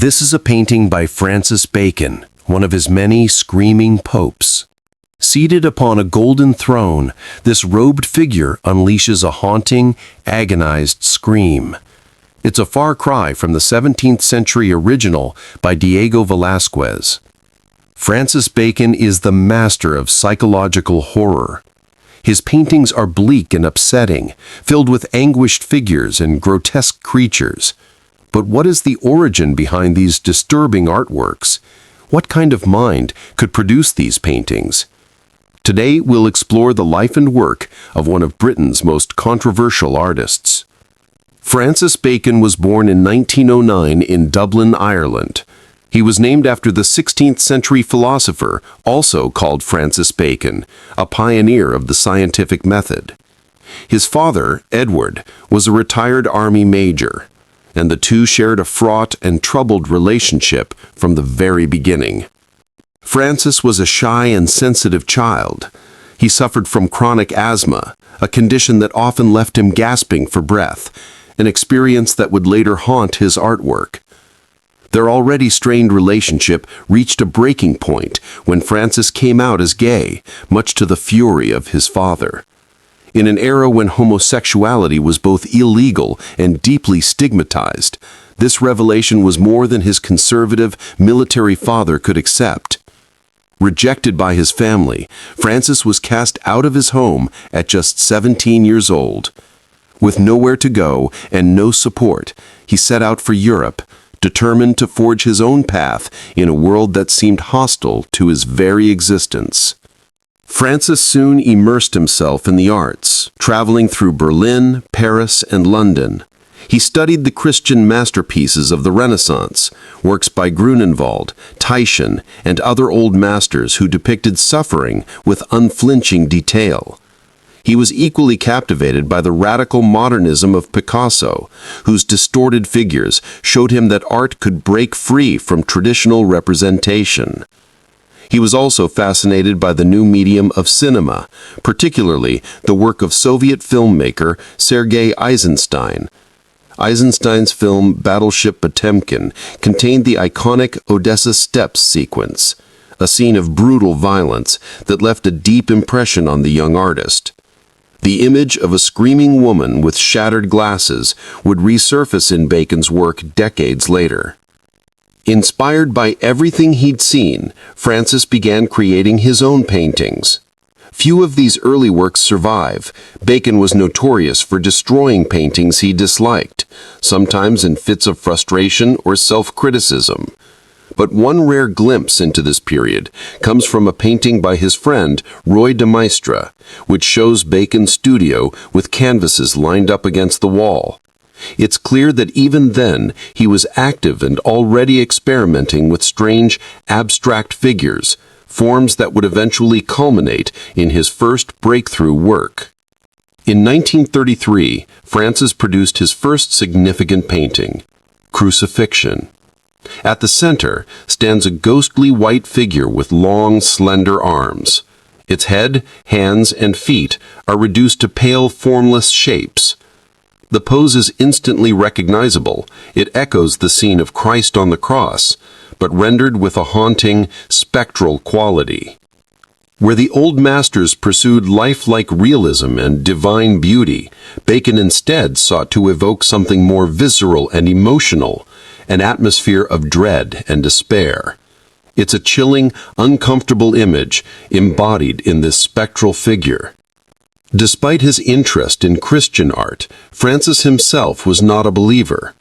This is a painting by Francis Bacon, one of his many screaming popes. Seated upon a golden throne, this robed figure unleashes a haunting, agonized scream. It's a far cry from the 17th century original by Diego Velázquez. Francis Bacon is the master of psychological horror. His paintings are bleak and upsetting, filled with anguished figures and grotesque creatures. But what is the origin behind these disturbing artworks? What kind of mind could produce these paintings? Today, we'll explore the life and work of one of Britain's most controversial artists. Francis Bacon was born in 1909 in Dublin, Ireland. He was named after the 16th century philosopher, also called Francis Bacon, a pioneer of the scientific method. His father, Edward, was a retired army major, and the two shared a fraught and troubled relationship from the very beginning. Francis was a shy and sensitive child. He suffered from chronic asthma, a condition that often left him gasping for breath, an experience that would later haunt his artwork. Their already strained relationship reached a breaking point when Francis came out as gay, much to the fury of his father. In an era when homosexuality was both illegal and deeply stigmatized, this revelation was more than his conservative, military father could accept. Rejected by his family, Francis was cast out of his home at just 17 years old. With nowhere to go and no support, he set out for Europe, determined to forge his own path in a world that seemed hostile to his very existence. Francis soon immersed himself in the arts, traveling through Berlin, Paris, and London. He studied the Christian masterpieces of the Renaissance, works by Grunewald, Titian, and other old masters who depicted suffering with unflinching detail. He was equally captivated by the radical modernism of Picasso, whose distorted figures showed him that art could break free from traditional representation. He was also fascinated by the new medium of cinema, particularly the work of Soviet filmmaker Sergei Eisenstein. Eisenstein's film Battleship Potemkin contained the iconic Odessa Steppes sequence, a scene of brutal violence that left a deep impression on the young artist. The image of a screaming woman with shattered glasses would resurface in Bacon's work decades later. Inspired by everything he'd seen, Francis began creating his own paintings. Few of these early works survive. Bacon was notorious for destroying paintings he disliked, sometimes in fits of frustration or self-criticism. But one rare glimpse into this period comes from a painting by his friend Roy de Maistre, which shows Bacon's studio with canvases lined up against the wall. It's clear that even then he was active and already experimenting with strange, abstract figures, forms that would eventually culminate in his first breakthrough work. In 1933, Francis produced his first significant painting, Crucifixion. At the center stands a ghostly white figure with long, slender arms. Its head, hands, and feet are reduced to pale, formless shapes. The pose is instantly recognizable. It echoes the scene of Christ on the cross, but rendered with a haunting, spectral quality. Where the old masters pursued lifelike realism and divine beauty, Bacon instead sought to evoke something more visceral and emotional, an atmosphere of dread and despair. It's a chilling, uncomfortable image embodied in this spectral figure. Despite his interest in Christian art, Francis himself was not a believer.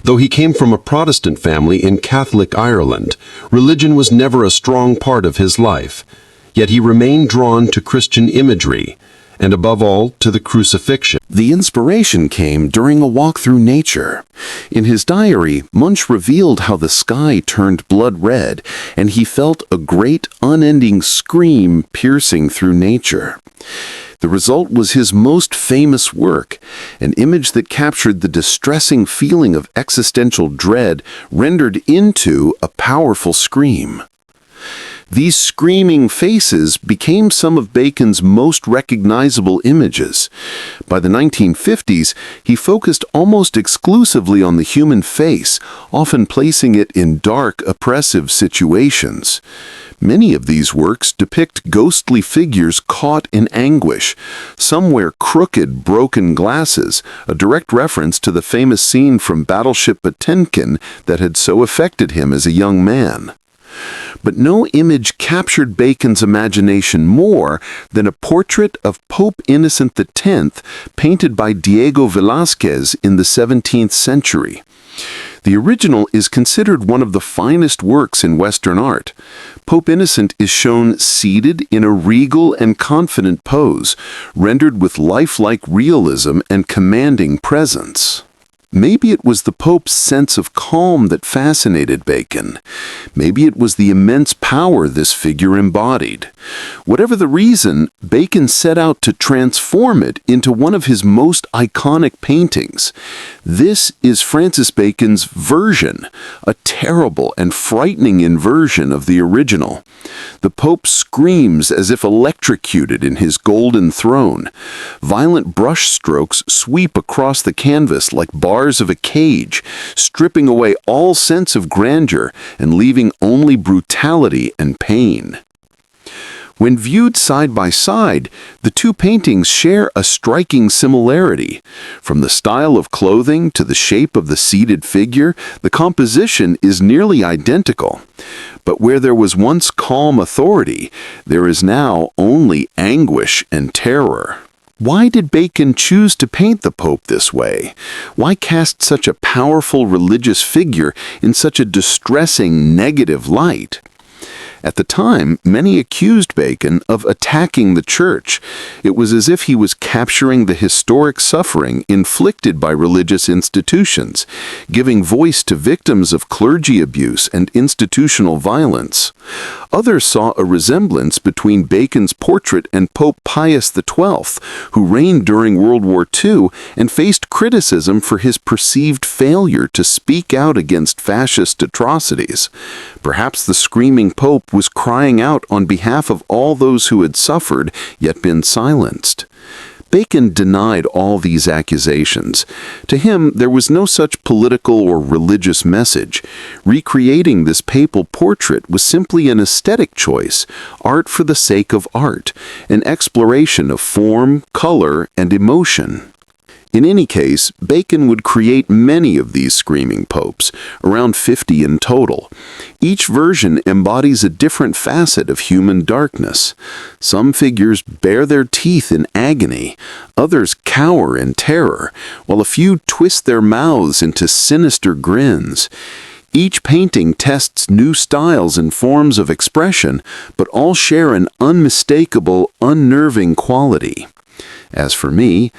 Though he came from a Protestant family in Catholic Ireland, religion was never a strong part of his life, yet he remained drawn to Christian imagery, and above all to the crucifixion. The inspiration came during a walk through nature. In his diary, Munch revealed how the sky turned blood red, and he felt a great, unending scream piercing through nature. The result was his most famous work, an image that captured the distressing feeling of existential dread rendered into a powerful scream. These screaming faces became some of Bacon's most recognizable images. By the 1950s, he focused almost exclusively on the human face, often placing it in dark, oppressive situations. Many of these works depict ghostly figures caught in anguish. Some wear crooked, broken glasses, a direct reference to the famous scene from Battleship Potemkin that had so affected him as a young man. But no image captured Bacon's imagination more than a portrait of Pope Innocent X painted by Diego Velázquez in the 17th century. The original is considered one of the finest works in Western art. Pope Innocent is shown seated in a regal and confident pose, rendered with lifelike realism and commanding presence. Maybe it was the Pope's sense of calm that fascinated Bacon. Maybe it was the immense power this figure embodied. Whatever the reason, Bacon set out to transform it into one of his most iconic paintings. This is Francis Bacon's version, a terrible and frightening inversion of the original. The Pope screams as if electrocuted in his golden throne. Violent brush strokes sweep across the canvas like bars of a cage, stripping away all sense of grandeur and leaving only brutality and pain. When viewed side by side, the two paintings share a striking similarity. From the style of clothing to the shape of the seated figure, the composition is nearly identical. But where there was once calm authority, there is now only anguish and terror. Why did Bacon choose to paint the Pope this way? Why cast such a powerful religious figure in such a distressing negative light? At the time, many accused Bacon of attacking the Church. It was as if he was capturing the historic suffering inflicted by religious institutions, giving voice to victims of clergy abuse and institutional violence. Others saw a resemblance between Bacon's portrait and Pope Pius XII, who reigned during World War II and faced criticism for his perceived failure to speak out against fascist atrocities. Perhaps the screaming Pope was crying out on behalf of all those who had suffered yet been silenced. Bacon denied all these accusations. To him, there was no such political or religious message. Recreating this papal portrait was simply an aesthetic choice, art for the sake of art, an exploration of form, color, and emotion. In any case, Bacon would create many of these screaming popes, around 50 in total. Each version embodies a different facet of human darkness. Some figures bare their teeth in agony, others cower in terror, while a few twist their mouths into sinister grins. Each painting tests new styles and forms of expression, but all share an unmistakable, unnerving quality. As for me,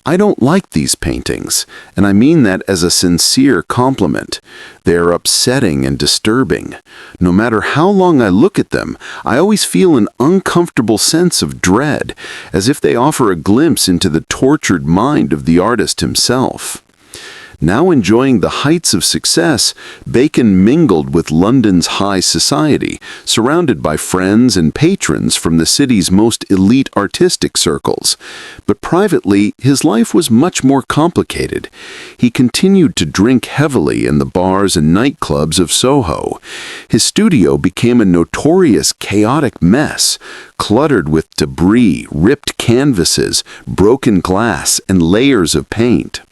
I don't like these paintings, and I mean that as a sincere compliment. They are upsetting and disturbing. No matter how long I look at them, I always feel an uncomfortable sense of dread, as if they offer a glimpse into the tortured mind of the artist himself. Now enjoying the heights of success, Bacon mingled with London's high society, surrounded by friends and patrons from the city's most elite artistic circles. But privately, his life was much more complicated. He continued to drink heavily in the bars and nightclubs of Soho. His studio became a notorious chaotic mess, cluttered with debris, ripped canvases, broken glass, and layers of paint.